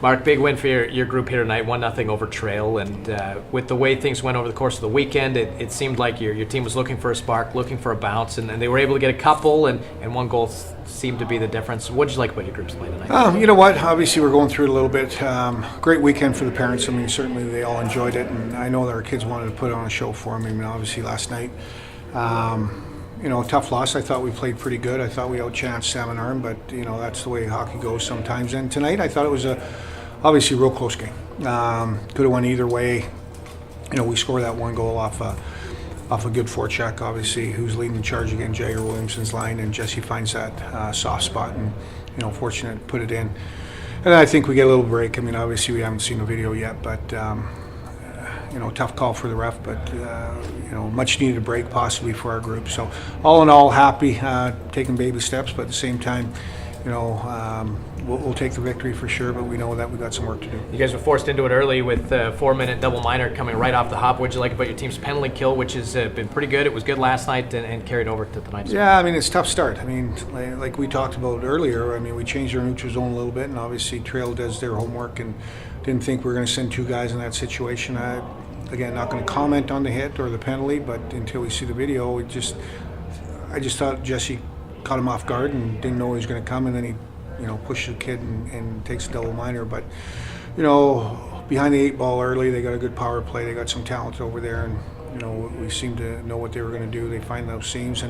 Mark, big win for your group here tonight, 1-0 over Trail, and with the way things went over the course of the weekend, it seemed like your team was looking for a spark, looking for a bounce, and they were able to get a couple, and one goal seemed to be the difference. What did you like about your group's play tonight? You know what? Obviously, we're going through it a little bit. Great weekend for the parents. I mean, certainly they all enjoyed it, and I know that our kids wanted to put on a show for them. I mean, obviously last night, tough loss. I thought we played pretty good. I thought we outchanced Salmon Arm, but that's the way hockey goes sometimes. And tonight, I thought it was obviously a real close game. Could have went either way. We scored that one goal off a good forecheck, obviously, who's leading the charge again, Jagger Williamson's line, and Jesse finds that soft spot and, fortunate to put it in. And I think we get a little break. I mean, obviously we haven't seen the video yet, but, tough call for the ref, but, much needed break possibly for our group. So all in all, happy, taking baby steps, but at the same time, we'll take the victory for sure, but we know that we've got some work to do. You guys were forced into it early with a 4-minute double minor coming right off the hop. What did you like about your team's penalty kill, which has been pretty good? It was good last night and carried over to tonight's. Yeah, I mean, it's a tough start. I mean, like we talked about earlier, I mean, we changed our neutral zone a little bit, and obviously Trail does their homework and didn't think we were going to send two guys in that situation. Again, not going to comment on the hit or the penalty, but until we see the video, I just thought Jesse caught him off guard and didn't know he was going to come, and then he pushes the kid and takes a double minor. But behind the 8 ball early, they got a good power play. They got some talent over there, and we seem to know what they were going to do. They find those seams,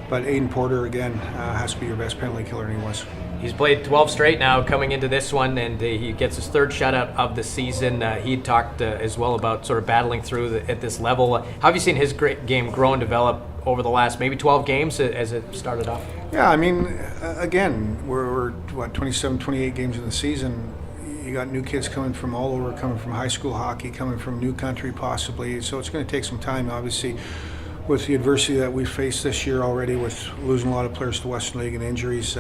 but Aiden Porter again has to be your best penalty killer, and he was. He's played 12 straight now coming into this one, and he gets his third shutout of the season. He talked as well about sort of battling through at this level. How have you seen his great game grow and develop over the last maybe 12 games as it started off? Yeah, I mean, again, we're 27, 28 games in the season. You got new kids coming from all over, coming from high school hockey, coming from new country possibly. So it's going to take some time, obviously, with the adversity that we faced this year already, with losing a lot of players to the Western League and injuries.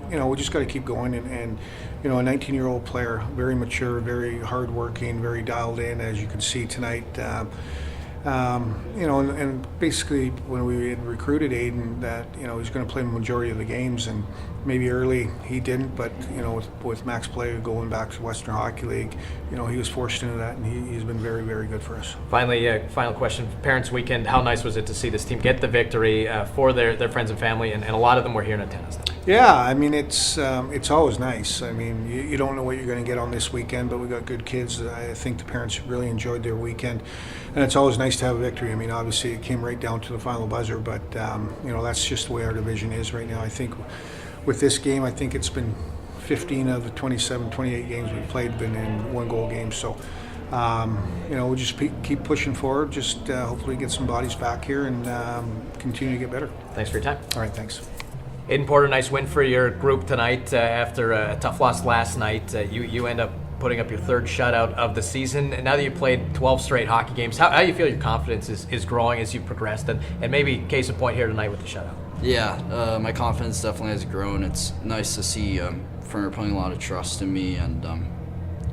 We just got to keep going. And a 19-year-old player, very mature, very hardworking, very dialed in, as you can see tonight. And basically when we had recruited Aiden, that he was going to play the majority of the games, and maybe early he didn't, but with Max Play going back to Western Hockey League, he was forced into that, and he's been very, very good for us. Finally, final question: Parents Weekend. How nice was it to see this team get the victory for their friends and family, and a lot of them were here in attendance. Yeah, I mean, it's always nice. I mean, you don't know what you're going to get on this weekend, but we got good kids. I think the parents really enjoyed their weekend, and it's always nice to have a victory. I mean, obviously it came right down to the final buzzer, but that's just the way our division is right now. I think with this game, I think it's been 15 of the 27, 28 games we've played been in one-goal games. So, we'll just keep pushing forward, just hopefully get some bodies back here and continue to get better. Thanks for your time. All right, thanks. Aiden Porter, nice win for your group tonight after a tough loss last night. You end up putting up your third shutout of the season. And now that you've played 12 straight hockey games, how do you feel your confidence is growing as you've progressed? And maybe case in point here tonight with the shutout. Yeah, my confidence definitely has grown. It's nice to see Ferner putting a lot of trust in me and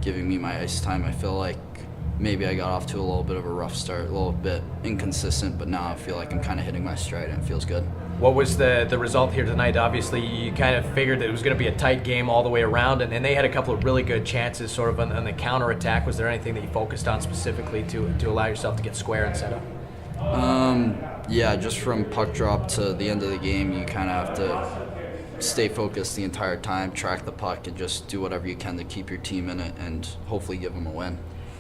giving me my ice time. I feel like maybe I got off to a little bit of a rough start, a little bit inconsistent, but now I feel like I'm kind of hitting my stride and it feels good. What was the result here tonight? Obviously, you kind of figured that it was going to be a tight game all the way around, and they had a couple of really good chances sort of on the counterattack. Was there anything that you focused on specifically to allow yourself to get square and set up? Yeah, just from puck drop to the end of the game, you kind of have to stay focused the entire time, track the puck, and just do whatever you can to keep your team in it and hopefully give them a win.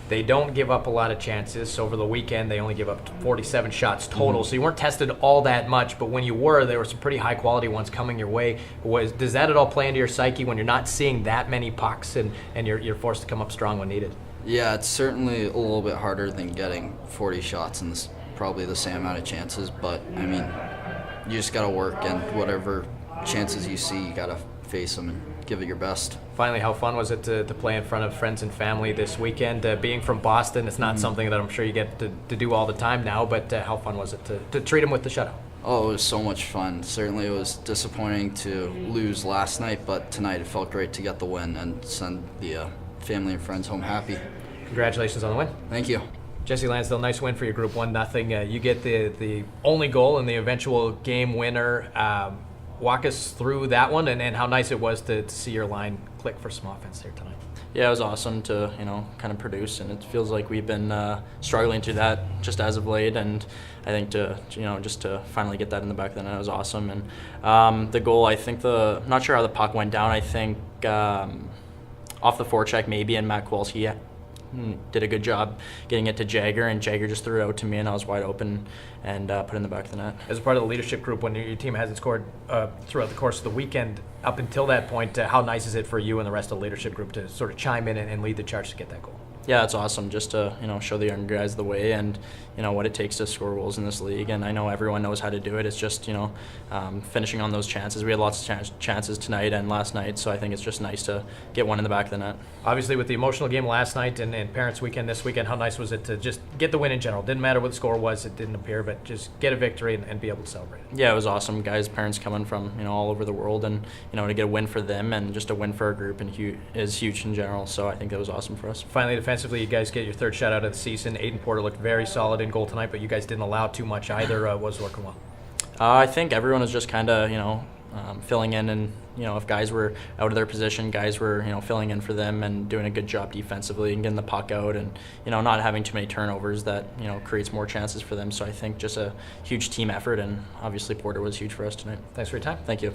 They don't give up a lot of chances. Over the weekend, they only give up 47 shots total, so you weren't tested all that much, but when you were, there were some pretty high-quality ones coming your way. Does that at all play into your psyche when you're not seeing that many pucks and you're forced to come up strong when needed? Yeah, it's certainly a little bit harder than getting 40 shots and probably the same amount of chances, but, I mean, you just got to work, and whatever chances you see, you got to face them and give it your best. Finally, how fun was it to play in front of friends and family this weekend? Being from Boston, it's not something that I'm sure you get to do all the time now, but how fun was it to treat them with the shutout? Oh, it was so much fun. Certainly it was disappointing to lose last night, but tonight it felt great to get the win and send the family and friends home happy. Congratulations on the win. Thank you. Jesse Lansdale, nice win for your group, 1-0. You get the only goal and the eventual game winner. Walk us through that one and how nice it was to see your line click for some offense there tonight. Yeah, it was awesome to kind of produce, and it feels like we've been struggling to that just as of late. And I think just to finally get that in the back of the net was awesome. And the goal, I think not sure how the puck went down. I think off the forecheck maybe, and Matt Kowalski did a good job getting it to Jagger, and Jagger just threw it out to me, and I was wide open and put it in the back of the net. As a part of the leadership group, when your team hasn't scored throughout the course of the weekend, up until that point, how nice is it for you and the rest of the leadership group to sort of chime in and lead the charge to get that goal? Yeah, it's awesome just to show the younger guys the way and what it takes to score goals in this league. And I know everyone knows how to do it. It's just finishing on those chances. We had lots of chances tonight and last night, so I think it's just nice to get one in the back of the net. Obviously, with the emotional game last night and Parents Weekend this weekend, how nice was it to just get the win in general? Didn't matter what the score was; it didn't appear, but just get a victory and be able to celebrate it. Yeah, it was awesome. Guys, parents coming from all over the world, and to get a win for them and just a win for our group is huge in general. So I think that was awesome for us. Finally, defensively, you guys get your third shutout of the season. Aiden Porter looked very solid in goal tonight, but you guys didn't allow too much either. Was working well. I think everyone was just kind of filling in, and if guys were out of their position, guys were filling in for them and doing a good job defensively and getting the puck out, and not having too many turnovers that creates more chances for them. So I think just a huge team effort, and obviously Porter was huge for us tonight. Thanks for your time. Thank you.